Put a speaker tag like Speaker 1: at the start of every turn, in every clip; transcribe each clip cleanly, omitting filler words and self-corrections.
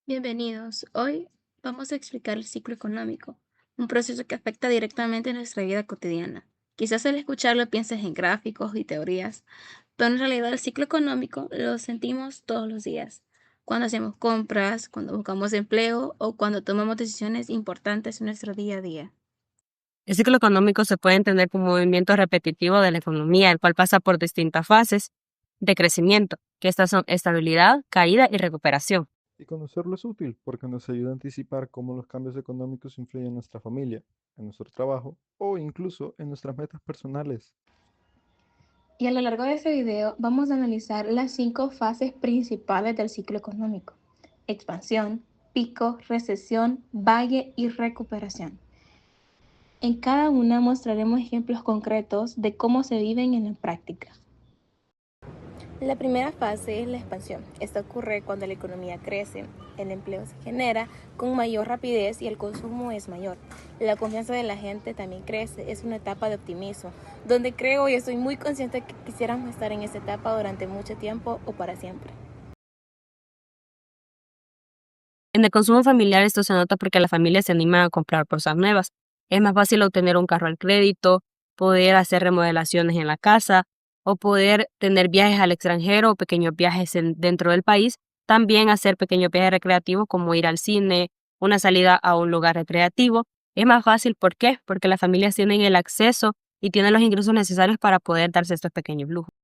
Speaker 1: Bienvenidos. Hoy vamos a explicar el ciclo económico, un proceso que afecta directamente nuestra vida cotidiana. Quizás al escucharlo pienses en gráficos y teorías, pero en realidad el ciclo económico lo sentimos todos los días, cuando hacemos compras, cuando buscamos empleo o cuando tomamos decisiones importantes en nuestro día a día.
Speaker 2: El ciclo económico se puede entender como un movimiento repetitivo de la economía, el cual pasa por distintas fases de crecimiento, que estas son estabilidad, caída y recuperación.
Speaker 3: Y conocerlo es útil porque nos ayuda a anticipar cómo los cambios económicos influyen en nuestra familia, en nuestro trabajo o incluso en nuestras metas personales.
Speaker 1: Y a lo largo de este video vamos a analizar las 5 fases principales del ciclo económico: expansión, pico, recesión, valle y recuperación. En cada una mostraremos ejemplos concretos de cómo se viven en la práctica. La primera fase es la expansión. Esta ocurre cuando la economía crece, el empleo se genera con mayor rapidez y el consumo es mayor. La confianza de la gente también crece, es una etapa de optimismo, donde creo y estoy muy consciente que quisiéramos estar en esta etapa durante mucho tiempo o para siempre.
Speaker 2: En el consumo familiar esto se nota porque la familia se anima a comprar cosas nuevas. Es más fácil obtener un carro al crédito, poder hacer remodelaciones en la casa o poder tener viajes al extranjero o pequeños viajes dentro del país. También hacer pequeños viajes recreativos como ir al cine, una salida a un lugar recreativo. Es más fácil, ¿por qué? Porque las familias tienen el acceso y tienen los ingresos necesarios para poder darse estos pequeños lujos.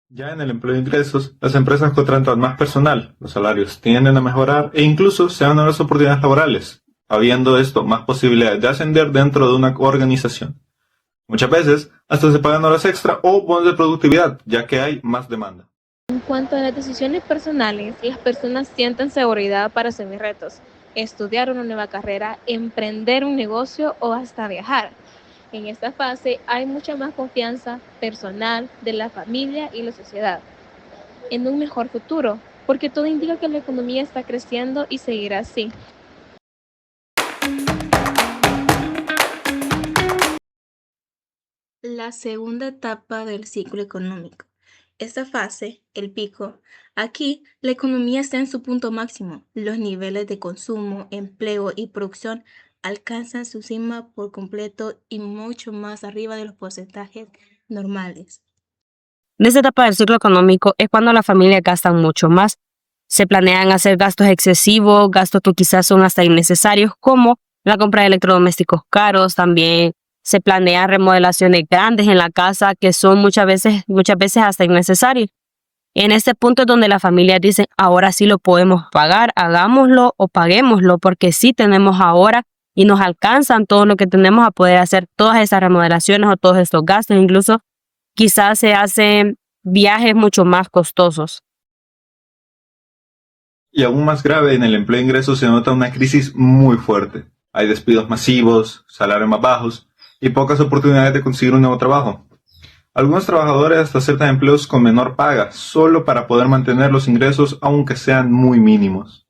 Speaker 3: Ya en el empleo de ingresos, las empresas contratan más personal, los salarios tienden a mejorar e incluso se dan nuevas oportunidades laborales, habiendo esto más posibilidades de ascender dentro de una organización. Muchas veces hasta se pagan horas extra o bonos de productividad, ya que hay más demanda.
Speaker 1: En cuanto a las decisiones personales, las personas sienten seguridad para asumir retos, estudiar una nueva carrera, emprender un negocio o hasta viajar. En esta fase hay mucha más confianza personal de la familia y la sociedad en un mejor futuro, porque todo indica que la economía está creciendo y seguirá así. La segunda etapa del ciclo económico. Esta fase, el pico, aquí la economía está en su punto máximo. Los niveles de consumo, empleo y producción alcanzan su cima por completo y mucho más arriba de los porcentajes normales.
Speaker 2: En esta etapa del ciclo económico es cuando las familias gastan mucho más. Se planean hacer gastos excesivos, gastos que quizás son hasta innecesarios, como la compra de electrodomésticos caros. También se planean remodelaciones grandes en la casa que son muchas veces hasta innecesarias. En este punto es donde las familias dicen, ahora sí lo podemos pagar, hagámoslo o paguémoslo, porque sí tenemos ahora y nos alcanzan todo lo que tenemos a poder hacer todas esas remodelaciones o todos estos gastos. Incluso quizás se hacen viajes mucho más costosos.
Speaker 3: Y aún más grave, en el empleo de ingresos se nota una crisis muy fuerte. Hay despidos masivos, salarios más bajos y pocas oportunidades de conseguir un nuevo trabajo. Algunos trabajadores hasta aceptan empleos con menor paga, solo para poder mantener los ingresos aunque sean muy mínimos.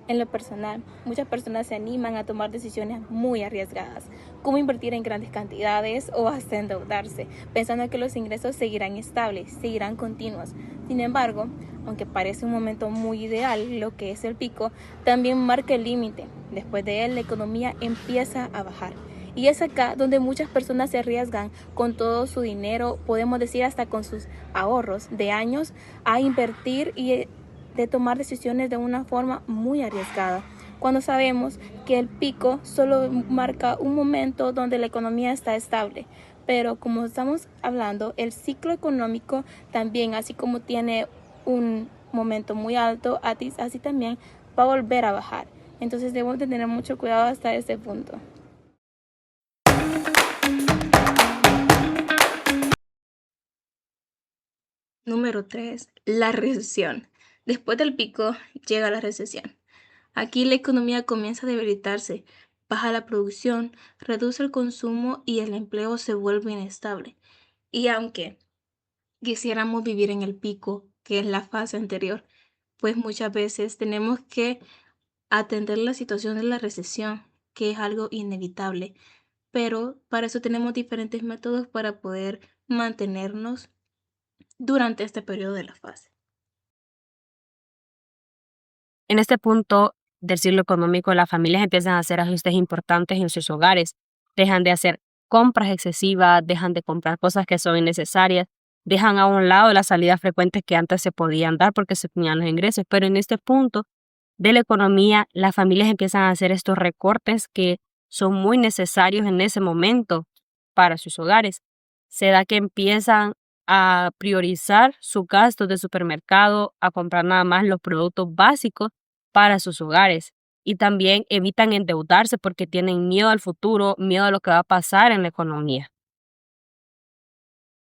Speaker 1: En lo personal, muchas personas se animan a tomar decisiones muy arriesgadas, como invertir en grandes cantidades o hasta endeudarse, pensando que los ingresos seguirán estables, seguirán continuos. Sin embargo, aunque parece un momento muy ideal, lo que es el pico, también marca el límite. Después de él, la economía empieza a bajar. Y es acá donde muchas personas se arriesgan con todo su dinero, podemos decir hasta con sus ahorros de años, a invertir y de tomar decisiones de una forma muy arriesgada, cuando sabemos que el pico solo marca un momento donde la economía está estable. Pero como estamos hablando, el ciclo económico también, así como tiene un momento muy alto, así también va a volver a bajar. Entonces debemos de tener mucho cuidado hasta este punto. Número 3, la recesión. Después del pico llega la recesión. Aquí la economía comienza a debilitarse, baja la producción, reduce el consumo y el empleo se vuelve inestable. Y aunque quisiéramos vivir en el pico, que es la fase anterior, pues muchas veces tenemos que atender la situación de la recesión, que es algo inevitable. Pero para eso tenemos diferentes métodos para poder mantenernos durante este periodo de la fase.
Speaker 2: En este punto del ciclo económico, las familias empiezan a hacer ajustes importantes en sus hogares, dejan de hacer compras excesivas, dejan de comprar cosas que son innecesarias, dejan a un lado las salidas frecuentes que antes se podían dar porque se tenían los ingresos, pero en este punto de la economía, las familias empiezan a hacer estos recortes que son muy necesarios en ese momento para sus hogares. Se da que empiezan a priorizar sus gastos de supermercado, a comprar nada más los productos básicos para sus hogares. Y también evitan endeudarse porque tienen miedo al futuro, miedo a lo que va a pasar en la economía.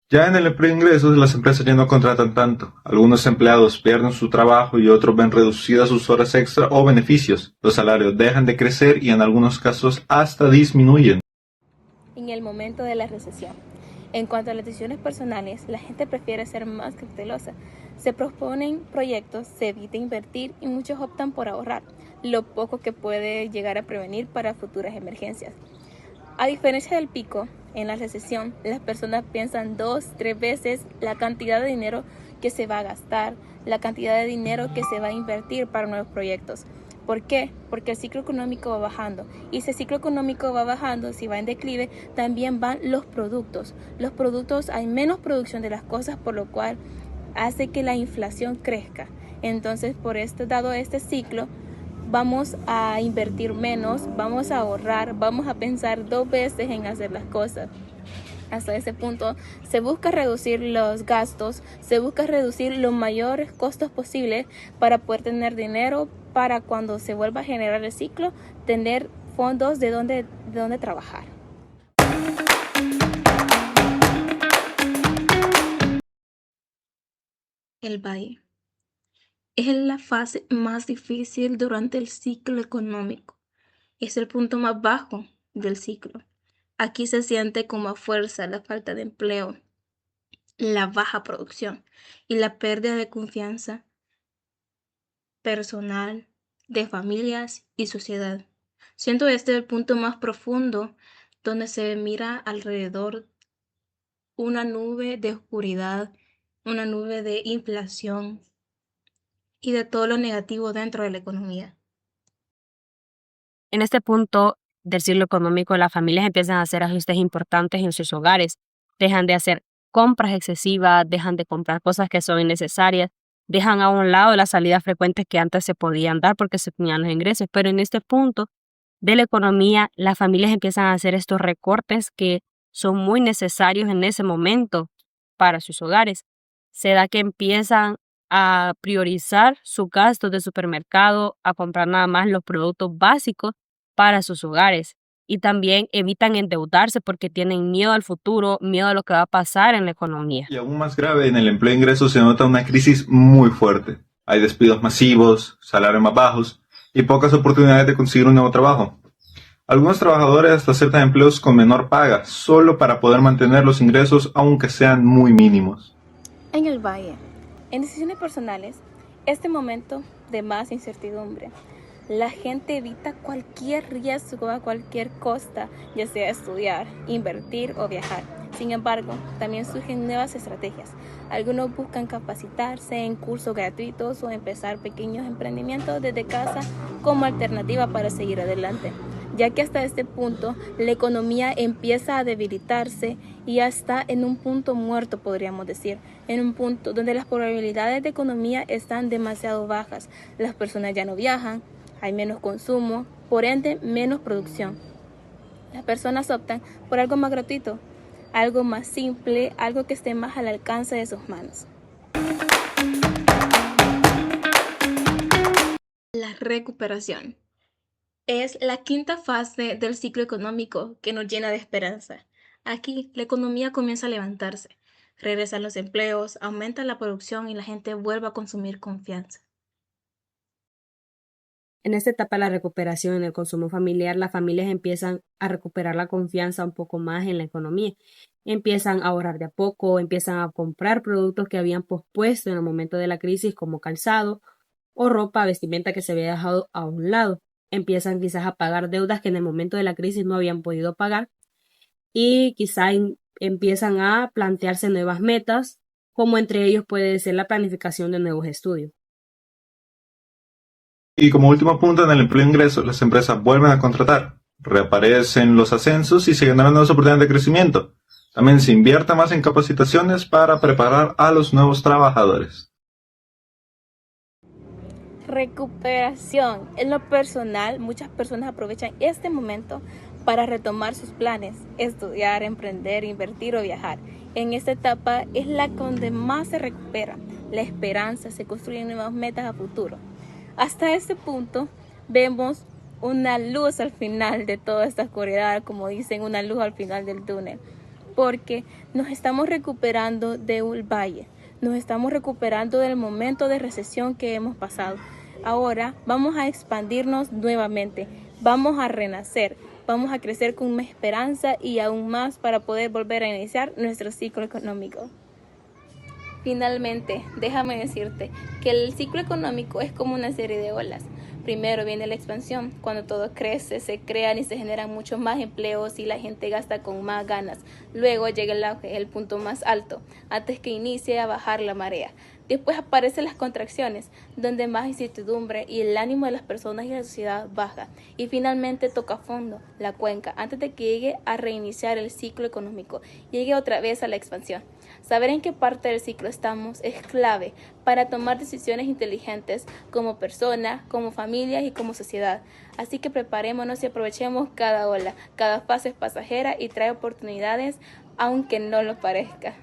Speaker 3: Ya en el empleo de ingresos, las empresas ya no contratan tanto. Algunos empleados pierden su trabajo y otros ven reducidas sus horas extra o beneficios. Los salarios dejan de crecer y en algunos casos hasta disminuyen.
Speaker 1: En el momento de la recesión. En cuanto a las decisiones personales, la gente prefiere ser más cautelosa. Se proponen proyectos, se evita invertir y muchos optan por ahorrar, lo poco que puede llegar a prevenir para futuras emergencias. A diferencia del pico, en la recesión, las personas piensan 2-3 veces la cantidad de dinero que se va a gastar, la cantidad de dinero que se va a invertir para nuevos proyectos. ¿Por qué? Porque el ciclo económico va bajando. Y si el ciclo económico va bajando, si va en declive, también van los productos. Los productos, hay menos producción de las cosas, por lo cual hace que la inflación crezca. Entonces, dado este ciclo, vamos a invertir menos, vamos a ahorrar, vamos a pensar 2 veces en hacer las cosas. Hasta ese punto se busca reducir los gastos, se busca reducir los mayores costos posibles para poder tener dinero para cuando se vuelva a generar el ciclo, tener fondos de donde trabajar. El valle es la fase más difícil durante el ciclo económico. Es el punto más bajo del ciclo. Aquí se siente con más fuerza la falta de empleo, la baja producción y la pérdida de confianza personal, de familias y sociedad. Siento este el punto más profundo donde se mira alrededor una nube de oscuridad, una nube de inflación y de todo lo negativo dentro de la economía.
Speaker 2: En este punto del ciclo económico, las familias empiezan a hacer ajustes importantes en sus hogares, dejan de hacer compras excesivas, dejan de comprar cosas que son innecesarias, dejan a un lado las salidas frecuentes que antes se podían dar porque se tenían los ingresos, pero en este punto de la economía, las familias empiezan a hacer estos recortes que son muy necesarios en ese momento para sus hogares. Se da que empiezan a priorizar sus gastos de supermercado, a comprar nada más los productos básicos para sus hogares. Y también evitan endeudarse porque tienen miedo al futuro, miedo a lo que va a pasar en la economía.
Speaker 3: Y aún más grave, en el empleo de ingresos se nota una crisis muy fuerte. Hay despidos masivos, salarios más bajos y pocas oportunidades de conseguir un nuevo trabajo. Algunos trabajadores hasta aceptan empleos con menor paga, solo para poder mantener los ingresos aunque sean muy mínimos.
Speaker 1: En el valle, en decisiones personales, este momento de más incertidumbre, la gente evita cualquier riesgo a cualquier costa, ya sea estudiar, invertir o viajar. Sin embargo, también surgen nuevas estrategias. Algunos buscan capacitarse en cursos gratuitos o empezar pequeños emprendimientos desde casa como alternativa para seguir adelante, ya que hasta este punto la economía empieza a debilitarse y ya está en un punto muerto, podríamos decir, en un punto donde las probabilidades de economía están demasiado bajas. Las personas ya no viajan, hay menos consumo, por ende menos producción. Las personas optan por algo más gratuito, algo más simple, algo que esté más al alcance de sus manos. La recuperación es la quinta fase del ciclo económico que nos llena de esperanza. Aquí la economía comienza a levantarse, regresan los empleos, aumenta la producción y la gente vuelve a consumir confianza.
Speaker 2: En esta etapa de la recuperación en el consumo familiar, las familias empiezan a recuperar la confianza un poco más en la economía. Empiezan a ahorrar de a poco, empiezan a comprar productos que habían pospuesto en el momento de la crisis, como calzado o ropa, vestimenta que se había dejado a un lado. Empiezan quizás a pagar deudas que en el momento de la crisis no habían podido pagar y quizás empiezan a plantearse nuevas metas, como entre ellos puede ser la planificación de nuevos estudios.
Speaker 3: Y como último punto, en el empleo e ingreso, las empresas vuelven a contratar, reaparecen los ascensos y se generan nuevas oportunidades de crecimiento. También se invierte más en capacitaciones para preparar a los nuevos trabajadores.
Speaker 1: Recuperación. En lo personal, muchas personas aprovechan este momento para retomar sus planes, estudiar, emprender, invertir o viajar. En esta etapa es la donde más se recupera la esperanza, se construyen nuevas metas a futuro. Hasta este punto vemos una luz al final de toda esta oscuridad, como dicen, una luz al final del túnel, porque nos estamos recuperando de un valle, nos estamos recuperando del momento de recesión que hemos pasado. Ahora vamos a expandirnos nuevamente, vamos a renacer, vamos a crecer con más esperanza y aún más para poder volver a iniciar nuestro ciclo económico. Finalmente, déjame decirte que el ciclo económico es como una serie de olas. Primero viene la expansión, cuando todo crece, se crean y se generan muchos más empleos y la gente gasta con más ganas. Luego llega el auge, el punto más alto, antes que inicie a bajar la marea. Después aparecen las contracciones, donde más incertidumbre y el ánimo de las personas y la sociedad baja. Y finalmente toca fondo, la cuenca, antes de que llegue a reiniciar el ciclo económico, llegue otra vez a la expansión. Saber en qué parte del ciclo estamos es clave para tomar decisiones inteligentes como persona, como familia y como sociedad. Así que preparémonos y aprovechemos cada ola. Cada fase es pasajera y trae oportunidades, aunque no lo parezca.